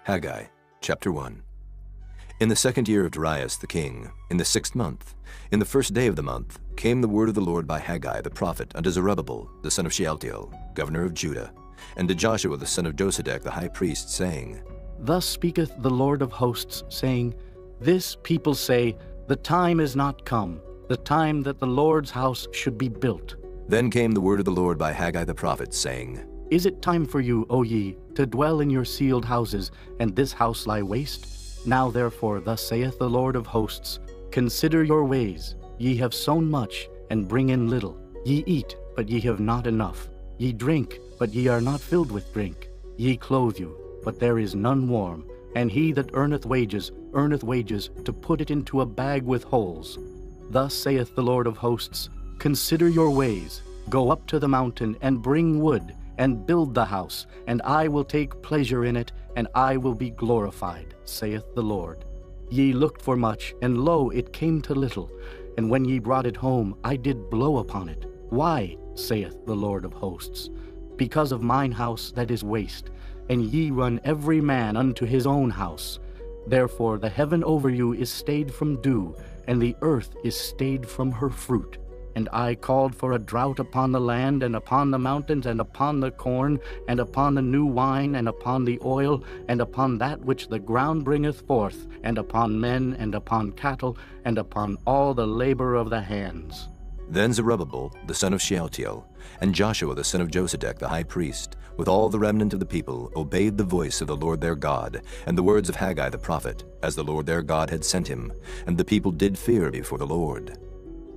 Haggai, chapter 1. In the 2nd year of Darius the king, in the 6th month, in the 1st day of the month, came the word of the Lord by Haggai the prophet unto Zerubbabel the son of Shealtiel, governor of Judah, and to Joshua the son of Josedech the high priest, saying, Thus speaketh the Lord of hosts, saying, This people say, The time is not come, the time that the Lord's house should be built. Then came the word of the Lord by Haggai the prophet, saying, Is it time for you, O ye, to dwell in your sealed houses, and this house lie waste? Now therefore thus saith the Lord of hosts, Consider your ways. Ye have sown much, and bring in little. Ye eat, but ye have not enough. Ye drink, but ye are not filled with drink. Ye clothe you, but there is none warm. And he that earneth wages to put it into a bag with holes. Thus saith the Lord of hosts, Consider your ways. Go up to the mountain, and bring wood, and build the house, and I will take pleasure in it, and I will be glorified, saith the Lord. Ye looked for much, and lo, it came to little. And when ye brought it home, I did blow upon it. Why, saith the Lord of hosts? Because of mine house that is waste, and ye run every man unto his own house. Therefore the heaven over you is stayed from dew, and the earth is stayed from her fruit. And I called for a drought upon the land, and upon the mountains, and upon the corn, and upon the new wine, and upon the oil, and upon that which the ground bringeth forth, and upon men, and upon cattle, and upon all the labor of the hands. Then Zerubbabel the son of Shealtiel, and Joshua the son of Josedech the high priest, with all the remnant of the people, obeyed the voice of the Lord their God, and the words of Haggai the prophet, as the Lord their God had sent him, and the people did fear before the Lord.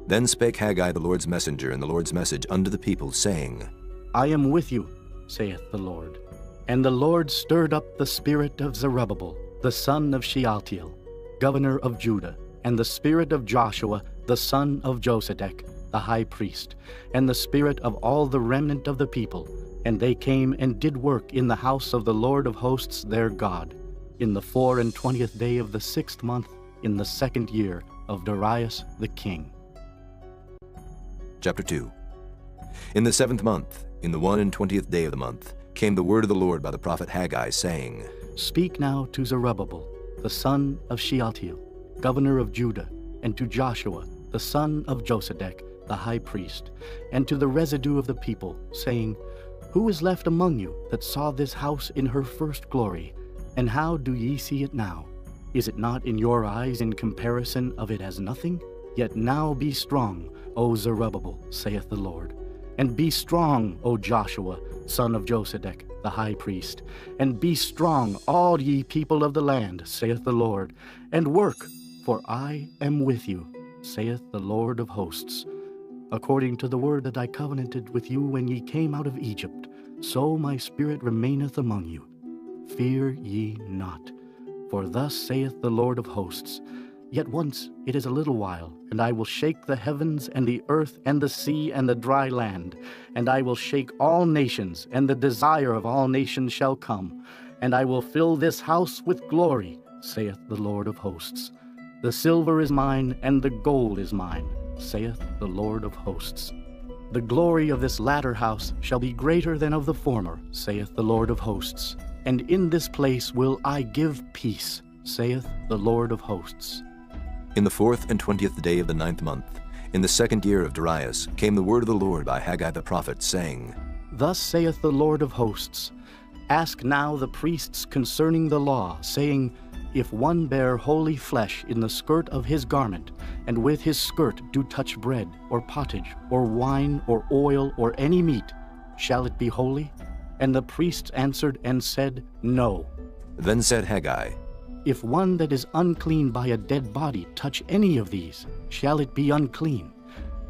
Then spake Haggai the Lord's messenger in the Lord's message unto the people, saying, I am with you, saith the Lord. And the Lord stirred up the spirit of Zerubbabel, the son of Shealtiel, governor of Judah, and the spirit of Joshua, the son of Josedech, the high priest, and the spirit of all the remnant of the people. And they came and did work in the house of the Lord of hosts their God, in the 24th day of the 6th month, in the 2nd year of Darius the king. Chapter 2. In the 7th month, in the 21st day of the month, came the word of the Lord by the prophet Haggai, saying, Speak now to Zerubbabel, the son of Shealtiel, governor of Judah, and to Joshua, the son of Josedech, the high priest, and to the residue of the people, saying, Who is left among you that saw this house in her first glory? And how do ye see it now? Is it not in your eyes in comparison of it as nothing? Yet now be strong, O Zerubbabel, saith the Lord. And be strong, O Joshua, son of Josedech, the high priest. And be strong, all ye people of the land, saith the Lord. And work, for I am with you, saith the Lord of hosts. According to the word that I covenanted with you when ye came out of Egypt, so my spirit remaineth among you. Fear ye not. For thus saith the Lord of hosts, Yet once it is a little while, and I will shake the heavens and the earth and the sea and the dry land, and I will shake all nations, and the desire of all nations shall come, and I will fill this house with glory, saith the Lord of hosts. The silver is mine, and the gold is mine, saith the Lord of hosts. The glory of this latter house shall be greater than of the former, saith the Lord of hosts. And in this place will I give peace, saith the Lord of hosts. In the 24th day of the 9th month, in the 2nd year of Darius, came the word of the Lord by Haggai the prophet, saying, Thus saith the Lord of hosts, Ask now the priests concerning the law, saying, If one bear holy flesh in the skirt of his garment, and with his skirt do touch bread, or pottage, or wine, or oil, or any meat, shall it be holy? And the priests answered and said, No. Then said Haggai, If one that is unclean by a dead body touch any of these, shall it be unclean?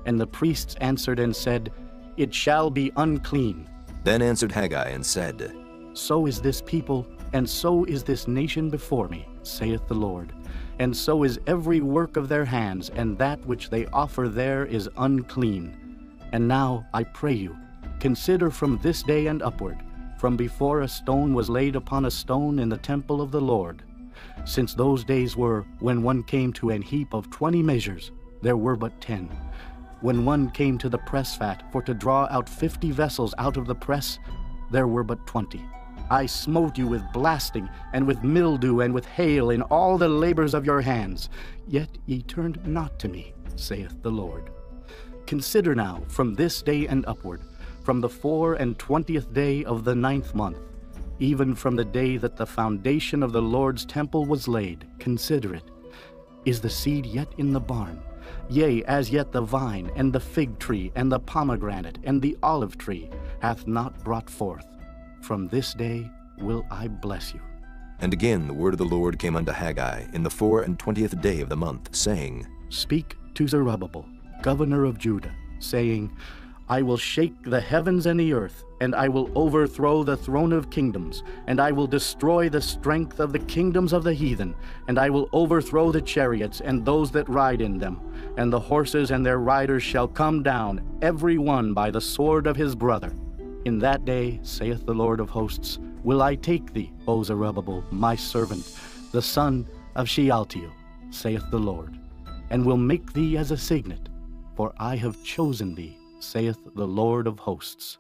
And the priests answered and said, It shall be unclean. Then answered Haggai and said, So is this people, and so is this nation before me, saith the Lord. And so is every work of their hands, and that which they offer there is unclean. And now, I pray you, consider from this day and upward, from before a stone was laid upon a stone in the temple of the Lord. Since those days were, when one came to an heap of 20 measures, there were but 10. When one came to the press fat for to draw out 50 vessels out of the press, there were but 20. I smote you with blasting, and with mildew, and with hail in all the labors of your hands. Yet ye turned not to me, saith the Lord. Consider now from this day and upward, from the 24th day of the 9th month, even from the day that the foundation of the Lord's temple was laid, consider it. Is the seed yet in the barn? Yea, as yet the vine, and the fig tree, and the pomegranate, and the olive tree hath not brought forth. From this day will I bless you. And again the word of the Lord came unto Haggai in the 24th day of the month, saying, Speak to Zerubbabel, governor of Judah, saying, I will shake the heavens and the earth, and I will overthrow the throne of kingdoms, and I will destroy the strength of the kingdoms of the heathen, and I will overthrow the chariots and those that ride in them, and the horses and their riders shall come down, every one by the sword of his brother. In that day, saith the Lord of hosts, will I take thee, O Zerubbabel, my servant, the son of Shealtiel, saith the Lord, and will make thee as a signet, for I have chosen thee, saith the Lord of hosts.